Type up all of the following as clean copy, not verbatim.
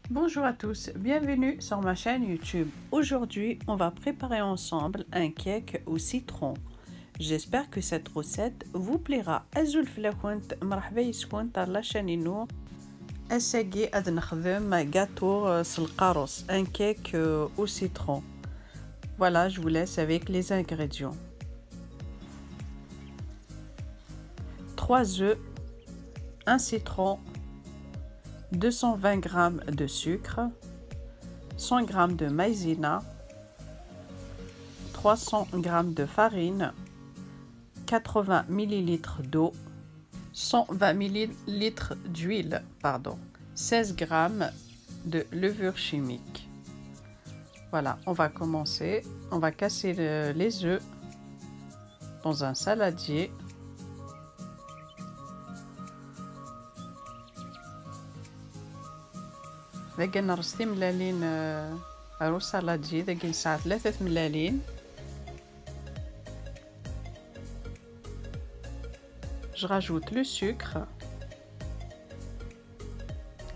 Bonjour à tous, bienvenue sur ma chaîne YouTube. Aujourd'hui, on va préparer ensemble un cake au citron. J'espère que cette recette vous plaira. أزول فلاكونت مرحبا يسكن طار لا شانينو. أساقي أد نخدم gâteau سلقاروس, un cake au citron. Voilà, je vous laisse avec les ingrédients. 3 œufs, un citron, 220 g de sucre, 100 g de maïzena, 300 g de farine, 80 ml d'eau, 120 ml d'huile, 16 g de levure chimique. Voilà, on va commencer. On va casser les œufs dans un saladier. ذاك نرص ملالين رو سالادجي ذاك نساع 3 ملالين. Je rajoute le sucre.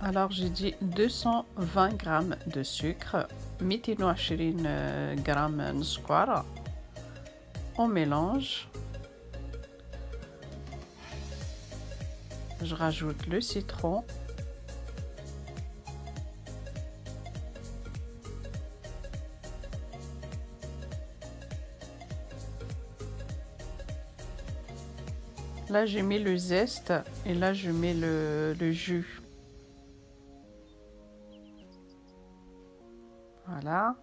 Alors j'ai dit 220 g de sucre, 220 g نسكر. On mélange. Je rajoute le citron. Là, j'ai mis le zeste et là, je mets le jus. Voilà.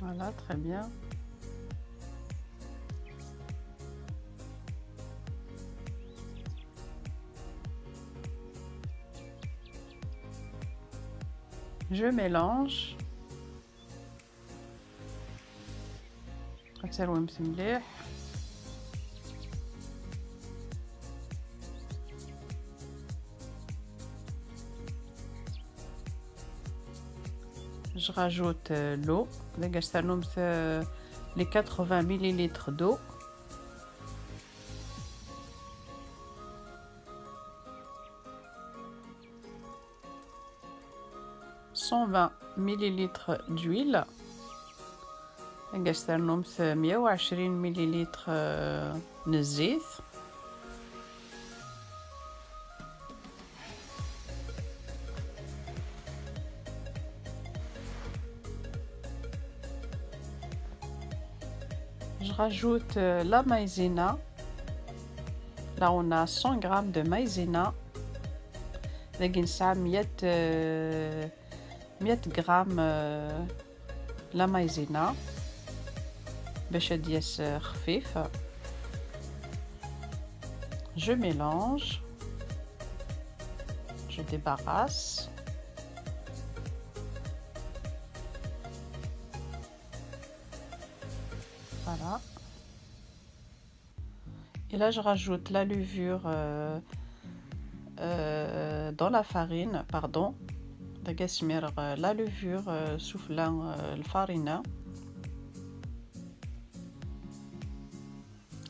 Voilà, très bien. Je mélange. Je rajoute l'eau. Les 80 ml d'eau. « 120 ml d'huile. نقصرنهم 120 ملل من الزيت. Je rajoute la maïzena. Là on a 100 g de maïzena. لكن نساع 100 g la maïzena باش دياس خفيف. Je mélange. Je débarrasse. Voilà. Et là je rajoute la levure dans la farine, la levure soufflant la farine.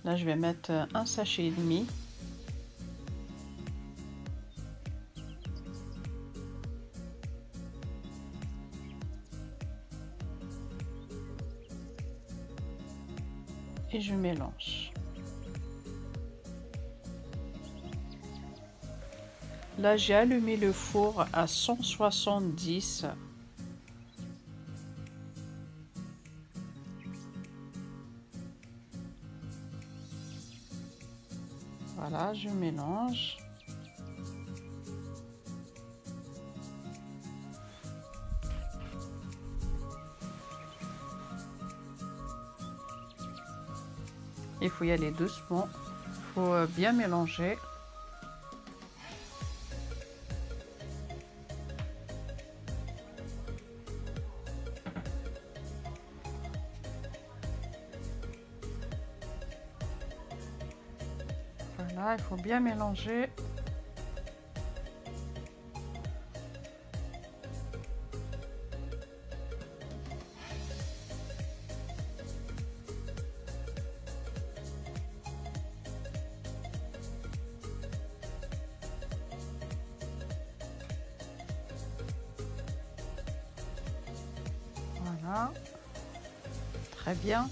Là je vais mettre un sachet et demi. Et je mélange. Là j'ai allumé le four à 170. Voilà, je mélange. Il faut y aller doucement. Il faut bien mélanger. Voilà, il faut bien mélanger. Voilà. Très bien.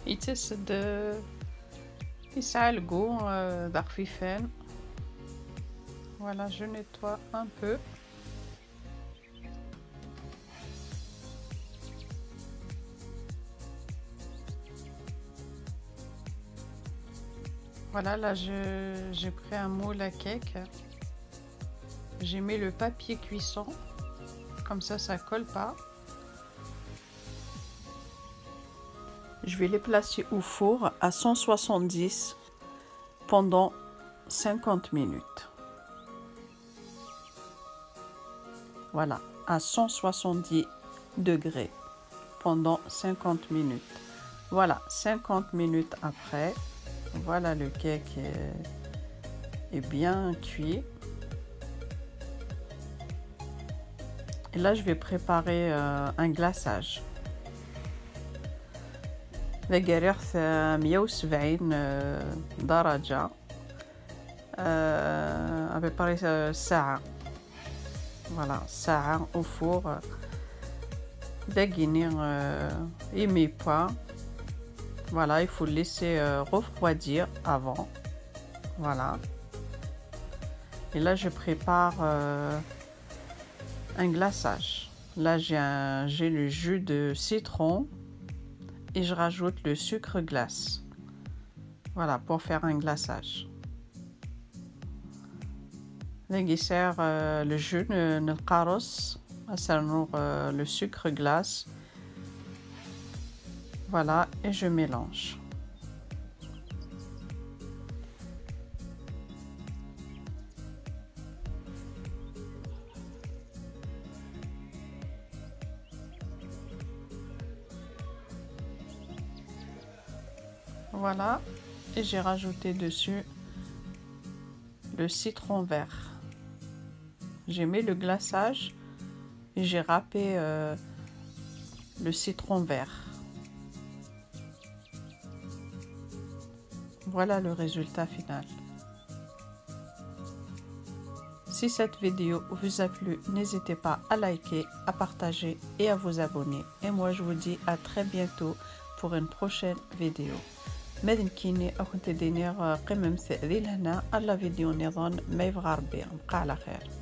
يتسد يسعلقوا ذا خفيفين. Voilà, je nettoie un peu. Voilà, là j'ai pris un moule à cake. J'ai mis le papier cuisson, comme ça colle pas. Je vais les placer au four à 170 pendant 50 minutes. Voilà, à 170 degrés pendant 50 minutes. Voilà, 50 minutes après, voilà le cake est bien cuit. Et là, je vais préparer un glaçage. لقريت 170 درجة à peu près ساعة. Voilà, ساعة au four. Déguiner et mes pas. Voilà, il faut le laisser refroidir avant. Voilà. Et là, je prépare un glaçage. Là, j'ai le jus de citron. Et je rajoute le sucre glace. Voilà, pour faire un glaçage. Le jus de carrosse, le sucre glace. Voilà, et je mélange. Voilà, et j'ai rajouté dessus le citron vert. J'ai mis le glaçage et j'ai râpé le citron vert. Voilà le résultat final. Si cette vidéo vous a plu, n'hésitez pas à liker, à partager et à vous abonner. Et moi je vous dis à très bientôt pour une prochaine vidéo. ما يمكنني أكون تدينير قمم ثقيل هنا على فيديو نظام ما يبغى ربي بقى على خير.